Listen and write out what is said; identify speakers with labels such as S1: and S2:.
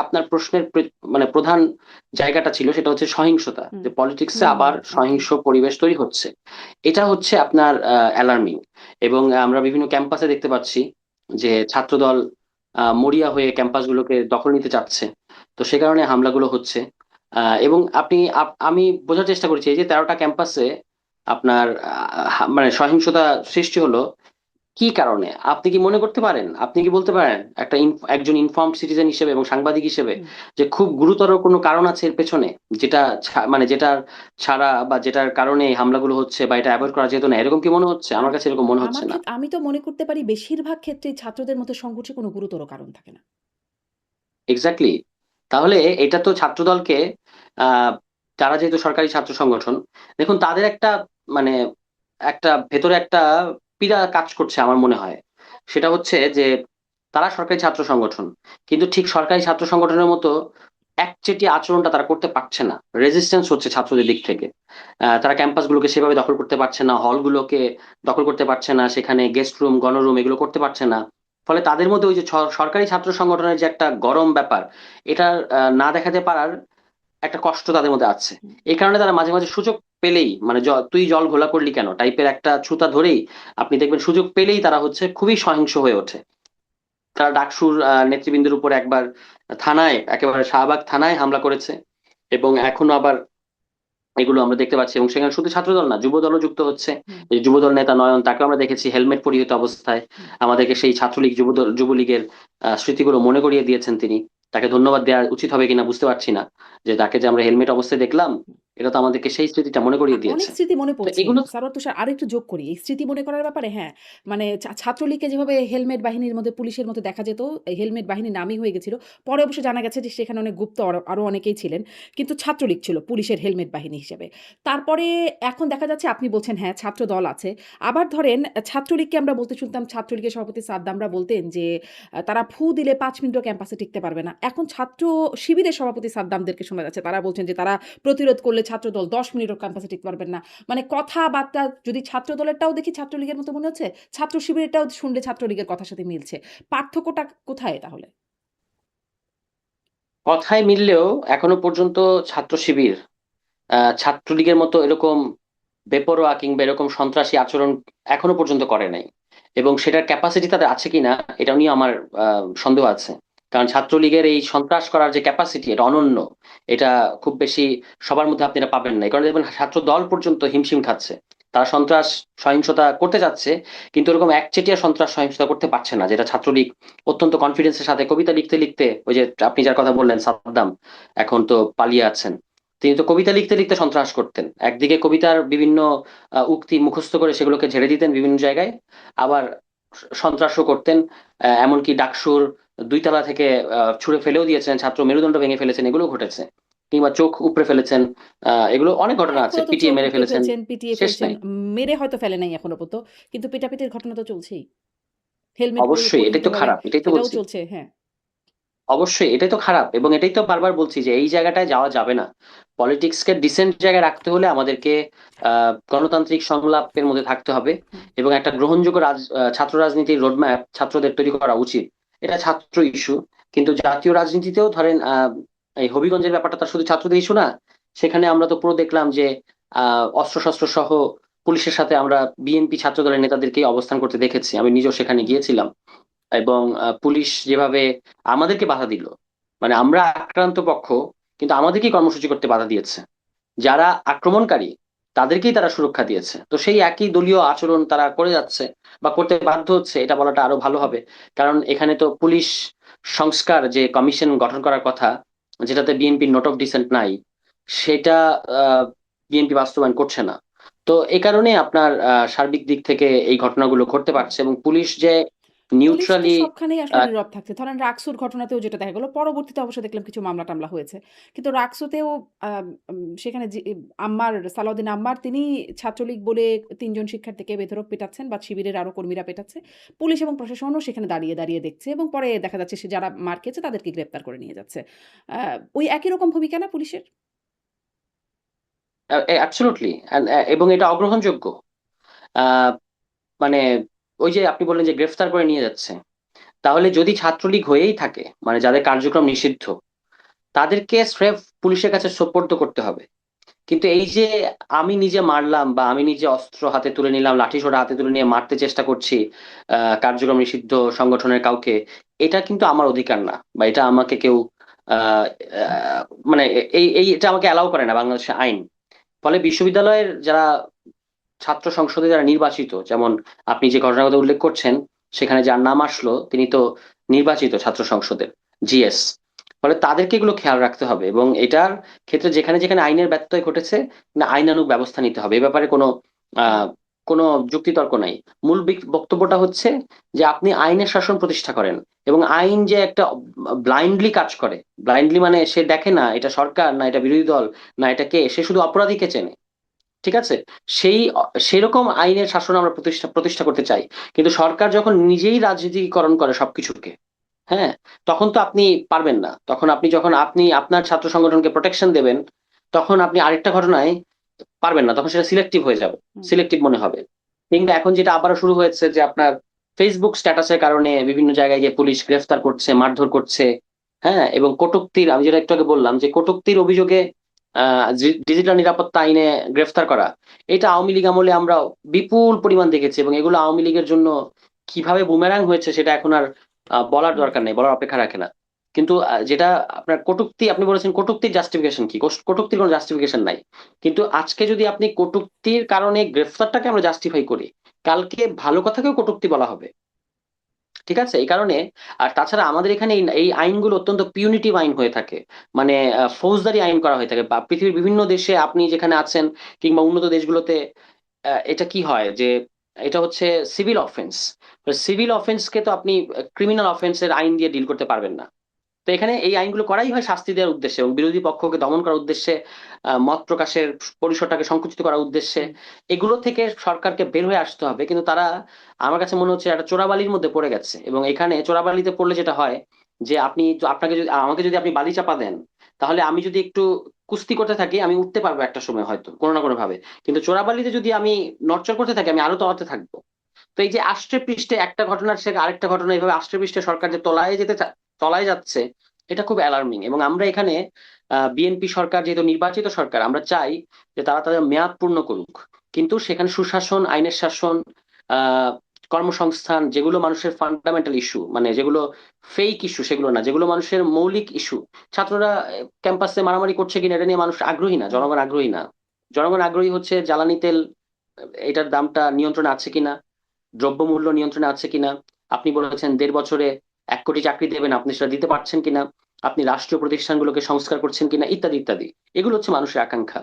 S1: আপনার প্রশ্নের মানে প্রধান জায়গাটা ছিল সেটা হচ্ছে সহিংসতা,
S2: হুম
S1: যে পলিটিক্সে
S2: হুম
S1: আবার
S2: হুম, একদম।
S1: সহিংস পরিবেশ তৈরি হচ্ছে। এটা হচ্ছে আপনার অ্যালার্মিং। এবং আমরা বিভিন্ন ক্যাম্পাসে দেখতে পাচ্ছি যে ছাত্রদল মরিয়া হয়ে ক্যাম্পাসগুলোকে দখল নিতে চাচ্ছে। তো সে কারণে হামলাগুলো হচ্ছে। এবং আমি বোঝার চেষ্টা করেছি, এই যে 13টা ক্যাম্পাসে আপনার মানে সহিংসতা সৃষ্টি হলো কি কারণে। আপনি কি মনে করতে পারেন, আপনি কি বলতে পারেন একটা একজন ইনফর্মড সিটিজেন হিসেবে এবং সাংবাদিক হিসেবে
S2: হুম।
S1: যে খুব গুরুতর কোনো কারণ আছে এর পেছনে, যেটা মানে যেটার ছাড়া বা যেটার কারণে এই হামলাগুলো হচ্ছে বা এটা অ্যাভয়েড করা যেত না, এরকম কি মনে হচ্ছে? আমার
S2: আম
S1: কাছে এরকম মনে
S2: আমার
S1: হচ্ছে না।
S2: ক্ষেত্রে আমি তো মনে করতে পারি বেশিরভাগ ক্ষেত্রেই ছাত্রদের মধ্যে সংঘর্ষের কোনো গুরুতর কারণ থাকে না।
S1: এক্স্যাক্টলি। তাহলে এটা তো ছাত্রদলকে আহ তারা যেহেতু সরকারি ছাত্র সংগঠন, দেখুন তাদের একটা মানে একটা ভেতরে একটা পীড়া কাজ করছে আমার মনে হয়। সেটা হচ্ছে যে তারা সরকারি ছাত্র সংগঠন, কিন্তু ঠিক সরকারি ছাত্র সংগঠনের মতো একচেটিয়া আচরণটা তারা করতে পারছে না। রেজিস্ট্যান্স হচ্ছে ছাত্রদের দিক থেকে। তারা ক্যাম্পাসগুলোকে সেভাবে দখল করতে পারছে না, হলগুলোকে দখল করতে পারছে না, সেখানে গেস্ট রুম গণরুম এগুলো করতে পারছে না। ফলে তাদের মধ্যে ওই যে সরকারি ছাত্র সংগঠনের যে একটা গরম ব্যাপার, এটা না দেখাতে পারার একটা কষ্ট তাদের মধ্যে আছে।
S2: হুম।
S1: এই কারণে তারা মাঝে মাঝে সুযোগ পেলেই, মানে তুই জল ঘোলা করলি কেন টাইপের একটা ছুতা ধরেই আপনি দেখবেন সুযোগ পেলেই তারা হচ্ছে খুবই সহিংস হয়ে ওঠে। তারা ডাকসুর নেতৃবৃন্দের উপর একবার থানায়, একেবারে শাহবাগ থানায় হামলা করেছে। এবং এখনো আবার এগুলো আমরা দেখতে পাচ্ছি, এবং সেখানে শুধু ছাত্রদল না, যুবদলও যুক্ত হচ্ছে।
S2: হুম
S1: এই যুবদল নেতা নয়ন, তাকে আমরা দেখেছি হেলমেট পরিহিত অবস্থায়
S2: হুম।
S1: আমাদেরকে সেই ছাত্রলীগ যুবলীগের স্মৃতিগুলো মনে করিয়ে দিয়েছেন তিনি। তাকে ধন্যবাদ দেওয়া উচিত হবে কিনা বুঝতে পারছি না, যে তাকে যে আমরা হেলমেট অবস্থায় দেখলাম, এটা তো আমাদেরকে সেই স্মৃতিটা মনে করিয়ে
S2: অনেক
S1: দিয়েছে।
S2: স্মৃতি মনে
S1: তো
S2: পড়ছে।
S1: এগুলো
S2: সারোয়ার তুষার আরেকটু যোগ করি। এই স্মৃতি মনে করার ব্যাপারে হ্যাঁ, মানে ছাত্রলীগকে যেভাবে হেলমেট বাহিনীর মধ্যে পুলিশের মতো দেখা যেত, এই হেলমেট বাহিনীর নামই হয়ে গেছিল। পরে অবশ্য জানা গেছে যে সেখানে অনেক গুপ্ত আরো অনেকেই ছিলেন। কিন্তু ছাত্রলীগ ছিল পুলিশের হেলমেট বাহিনী হিসেবে। তারপরে এখন দেখা যাচ্ছে আপনি বলছেন হ্যাঁ, ছাত্রদল আছে। আবার ধরেন ছাত্রলীগকে আমরা বলতে শুনতাম, ছাত্রলীগের সভাপতি সাদ্দামরা বলতেন যে তারা ফু দিলে ৫ মিনিটও ক্যাম্পাসে টিকতে পারবে না। এখন ছাত্র শিবিরের সভাপতি সাদ্দামদেরকে শোনা যাচ্ছে। তারা বলছেন যে তারা প্রতিরোধ করলে ছাত্রদল ১০ মিনিটও ক্যাম্পাসে টিকতে পারবেন না। মানে কথাবার্তা যদি ছাত্রদলেরটাও দেখি ছাত্রলীগের মতো মনে হচ্ছে, ছাত্র শিবিরেরটাও শুনলে ছাত্রলীগের কথার সাথে মিলছে। পার্থক্যটা কোথায় তাহলে?
S1: কথায় মিললেও এখনো পর্যন্ত ছাত্র শিবির ছাত্রলীগের মতো এরকম বেপরোয়া কিংবা এরকম সন্ত্রাসী আচরণ এখনো পর্যন্ত করে নাই। এবং সেটার ক্যাপাসিটি তাদের আছে কিনা এটা নিয়ে আমার সন্দেহ আছে। কারণ ছাত্রলীগের এই সন্ত্রাস করার যে ক্যাপাসিটি, এটা অনন্য। এটা খুব বেশি সবার মধ্যে আপনি এটা পাবেন না। এই কারণে দেখবেন ছাত্র দল পর্যন্ত হিমশিম খাচ্ছে। তারা সন্ত্রাস সহিংসতা করতে যাচ্ছে, কিন্তু এরকম একচেটিয়া সন্ত্রাস সহিংসতা করতে পারছে না, যেটা ছাত্রলীগ অত্যন্ত কনফিডেন্সের সাথে কবিতা লিখতে লিখতে, ওই যে আপনি যার কথা বললেন সাদ্দাম, এখন তো পালিয়ে আছেন। তিনি তো কবিতা লিখতে লিখতে সন্ত্রাস করতেন। একদিকে কবিতার বিভিন্ন উক্তি মুখস্থ করে সেগুলোকে ঝেড়ে দিতেন বিভিন্ন জায়গায়, আবার সন্ত্রাসও করতেন। এমনকি ডাকসুর 2 তলা থেকে ছুঁড়ে ফেলেও দিয়েছেন, ছাত্র মেরুদণ্ড ভেঙে ফেলেছেন, এগুলো ঘটেছে। কিংবা চোখ উপড়ে ফেলেছেন। এগুলো অনেক
S2: হ্যাঁ,
S1: ঘটনা আছে,
S2: এখনো তো
S1: পিটিয়ে
S2: চোখ
S1: মেরে
S2: উপড়ে
S1: ফেলেছেন।
S2: ফেলছেন, পিটিয়ে
S1: শেষ
S2: ফেলছেন।
S1: নাই।
S2: মেরে হয়তো ফেলে নাই এখনো পর্যন্ত। কিন্তু পিটাপিটির ঘটনা তো চলছেই। হেলমেট
S1: অবশ্যই এটাই তো
S2: পরিহিতভাবে
S1: খারাপ, এটাই তো
S2: সেটাও
S1: বলছি।
S2: চলছে। হ্যাঁ।
S1: অবশ্যই এটাই তো খারাপ, এবং এটাই তো বারবার বলছি যে এই জায়গাটায় যাওয়া যাবে না। পলিটিক্সকে ডিসেন্ট জায়গায় রাখতে হলে আমাদেরকে গণতান্ত্রিক সংলাপের মধ্যে থাকতে হবে।
S2: হুম।
S1: এবং একটা গ্রহণযোগ্য ছাত্র রাজনীতির রোডম্যাপ ছাত্রদের তৈরি করা উচিত। এটা ছাত্র ইস্যু, কিন্তু জাতীয় রাজনীতিতেও ধরেন এই হবিগঞ্জের ব্যাপারটা তার শুধু ছাত্রদের ইস্যু না। সেখানে আমরা তো পুরো দেখলাম যে অস্ত্রশস্ত্র সহ পুলিশের সাথে আমরা বিএনপি ছাত্র দলের নেতাদেরকেই অবস্থান করতে দেখেছি, আমি নিজেও সেখানে
S2: হুম।
S1: গিয়েছিলাম। এবং পুলিশ যেভাবে আমাদেরকে বাধা দিল, মানে আমরা আক্রান্ত পক্ষ, কিন্তু আমাদেরকেই কর্মসূচি করতে বাধা দিয়েছে। যারা আক্রমণকারী তাদেরকেই তারা সুরক্ষা দিয়েছে। তো সেই একই দলীয় আচরণ তারা করে যাচ্ছে বা করতে বাধ্য হচ্ছে, এটা বলাটা আরো ভালো হবে। কারণ এখানে তো পুলিশ সংস্কার যে কমিশন গঠন করার কথা, যেটাতে বিএনপির নোট অফ ডিসেন্ট নাই, সেটা বিএনপি বাস্তবায়ন করছে না। তো এই কারণে আপনার সার্বিক দিক থেকে এই ঘটনাগুলো ঘটতে
S2: হুম।
S1: পারছে, এবং পুলিশ যে
S2: পুলিশ তো
S1: নিউট্রালি
S2: সবখানেই আসলে নীরব থাকছে। ধরেন রাকসুর ঘটনাতেও যেটা দেখা গেল, পরবর্তীতে অবশ্য দেখলাম কিছু মামলা-টামলা হয়েছে। কিন্তু রাকসুতেও আম সেখানে যে সালাউদ্দিন আম্মার তিনি ছাত্রলীগ বলে ৩ জন শিক্ষার্থীকে বেধড়ক পেটাচ্ছেন বা শিবিরের আরো কর্মীরা পেটাচ্ছে। পুলিশ এবং প্রশাসনও সেখানে দাঁড়িয়ে, দাঁড়িয়ে দেখছে এবং পরে দেখা যাচ্ছে সে যারা মার খেয়েছে তাদেরকে গ্রেপ্তার করে নিয়ে যাচ্ছে। আ ওই একই রকম ভূমিকা না পুলিশের?
S1: অ্যাবসলিউটলি, এবং এটা অগ্রহণযোগ্য। আহ, মানে ওই যে আপনি বললেন যে গ্রেফতার করে নিয়ে যাচ্ছে, তাহলে যদি ছাত্রলীগ হয়েই থাকে, মানে যাদের কার্যক্রম নিষিদ্ধ, তাদেরকে স্রেফ পুলিশের কাছে সোপর্দ করতে হবে। কিন্তু এই যে আমি নিজে মারলাম বা আমি নিজে অস্ত্র হাতে তুলে নিলাম, লাঠিসোঁটা হাতে তুলে নিয়ে মারতে চেষ্টা করছি কার্যক্রম নিষিদ্ধ সংগঠনের কাউকে, এটা কিন্তু আমার অধিকার না, বা এটা আমাকে কেউ আহ আহ, মানে এই এই এটা আমাকে অ্যালাউ করে না বাংলাদেশের আইন। ফলে বিশ্ববিদ্যালয়ের যারা ছাত্র সংসদে যারা নির্বাচিত, যেমন আপনি যে ঘটনার কথা উল্লেখ করছেন, সেখানে যার নাম আসলো তিনি তো নির্বাচিত ছাত্র সংসদের জিএস। ফলে তাদেরকে এগুলো খেয়াল রাখতে হবে, এবং এটার ক্ষেত্রে যেখানে যেখানে আইনের ব্যত্যয় ঘটেছে না, আইনানুগ ব্যবস্থা নিতে হবে। এ ব্যাপারে আহ কোনো যুক্তিতর্ক নাই। মূল বক্তব্যটা হচ্ছে যে আপনি আইনের শাসন প্রতিষ্ঠা করেন, এবং আইন যে একটা ব্লাইন্ডলি কাজ করে, ব্লাইন্ডলি মানে সে দেখে না এটা সরকার না এটা বিরোধী দল না এটা কে, সে শুধু অপরাধীকে চেনে, ঠিক আছে? সেই সেরকম আইনের শাসন আমরা প্রতিষ্ঠা প্রতিষ্ঠা করতে চাই। কিন্তু সরকার যখন নিজেই রাজনীতিকরণ করে সবকিছুকে, হ্যাঁ, তখন তো আপনি পারবেন না। তখন আপনি যখন আপনি আপনার ছাত্র সংগঠনকে প্রোটেকশন দেবেন, তখন আপনি আরেকটা ঘটনায় পারবেন না, তখন সেটা সিলেক্টিভ হয়ে যাবে,
S2: হুম।
S1: সিলেক্টিভ মনে হবে। কিংবা এখন যেটা আবারও শুরু হয়েছে যে আপনার ফেসবুক স্ট্যাটাসের কারণে বিভিন্ন জায়গায় গিয়ে পুলিশ গ্রেফতার করছে, মারধর করছে, হ্যাঁ, এবং কটূক্তির, আমি যেটা একটু আগে বললাম যে কটূক্তির অভিযোগে ডিজিটাল নিরাপত্তা আইনে গ্রেফতার করা, এটা আওয়ামী লীগ আমলে আমরা বিপুল পরিমাণ দেখেছি, এবং এগুলো আওয়ামী লীগের জন্য কিভাবে বুমেরাং হয়েছে সেটা এখন আর বলার
S2: হুম।
S1: দরকার নেই, বলার অপেক্ষা রাখে না। কিন্তু যেটা আপনার কটূক্তি, আপনি বলেছেন কটূক্তির জাস্টিফিকেশন কি? কটূক্তির কোনো জাস্টিফিকেশন নাই। কিন্তু আজকে যদি আপনি কটূক্তির কারণে গ্রেফতারটাকে আমরা জাস্টিফাই করি, কালকে ভালো কথাকেও কটূক্তি বলা হবে, ঠিক আছে? এই কারণে, আর তাছাড়া আমাদের এখানে এই এই আইনগুলো অত্যন্ত পিউনিটিভ আইন হয়ে থাকে, মানে ফৌজদারি আইন করা হয়ে থাকে। বা পৃথিবীর বিভিন্ন দেশে আপনি যেখানে আছেন কিংবা উন্নত দেশগুলোতে এটা কি হয় যে এটা হচ্ছে সিভিল অফেন্স। সিভিল অফেন্সকে তো আপনি ক্রিমিনাল অফেন্সের আইন দিয়ে ডিল করতে পারবেন না। তো এখানে এই আইনগুলো করাই হয় শাস্তি দেওয়ার উদ্দেশ্যে এবং বিরোধী পক্ষকে দমন করার উদ্দেশ্যে, মত প্রকাশের পরিসরটাকে সংকুচিত করার উদ্দেশ্যে।
S2: হুম।
S1: এগুলো থেকে সরকারকে বের হয়ে আসতে হবে, কিন্তু তারা, আমার কাছে মনে হচ্ছে একটা চোরাবালির মধ্যে পড়ে গেছে। এবং এখানে চোরাবালিতে পড়লে যেটা হয় যে আপনাকে যদি আমাকে যদি আপনি বালি চাপা দেন, তাহলে আমি যদি একটু কুস্তি করতে থাকি আমি উঠতে পারবো একটা সময় হয়তো কোনো না কোনো ভাবে। কিন্তু চোরাবালিতে যদি আমি নড়চড় করতে থাকি আমি আরো তলাতে থাকবো। তো এই যে আষ্টে পৃষ্ঠে একটা ঘটনার সে আরেকটা ঘটনা, এইভাবে আষ্টে পৃষ্ঠে সরকার যে তলায় যাচ্ছে, এটা খুব অ্যালার্মিং। এবং আমরা এখানে বিএনপি সরকার যেহেতু নির্বাচিত সরকার, আমরা চাই যে তারা তাদের মেয়াদ পূর্ণ করুক, কিন্তু সেখানে সুশাসন, আইনের শাসন, আহ কর্মসংস্থান, যেগুলো মানুষের ফান্ডামেন্টাল ইস্যু, মানে যেগুলো ফেক ইস্যু সেগুলো না, যেগুলো মানুষের মৌলিক ইস্যু। ছাত্ররা ক্যাম্পাসে মারামারি করছে কিনা এটা নিয়ে মানুষ আগ্রহী না,
S2: হুম।
S1: জনগণ আগ্রহী না। জনগণ আগ্রহী হচ্ছে জ্বালানি তেল, এটার দামটা নিয়ন্ত্রণে আছে কিনা, দ্রব্যমূল্য নিয়ন্ত্রণে আছে কিনা, আপনি বলেছেন 1.5 বছরে 1 কোটি চাকরি দেবেন, আপনি সেটা দিতে পারছেন কিনা, আপনি রাষ্ট্রীয় প্রতিষ্ঠানগুলোকে সংস্কার করছেন কিনা, ইত্যাদি ইত্যাদি। এগুলো হচ্ছে মানুষের আকাঙ্ক্ষা।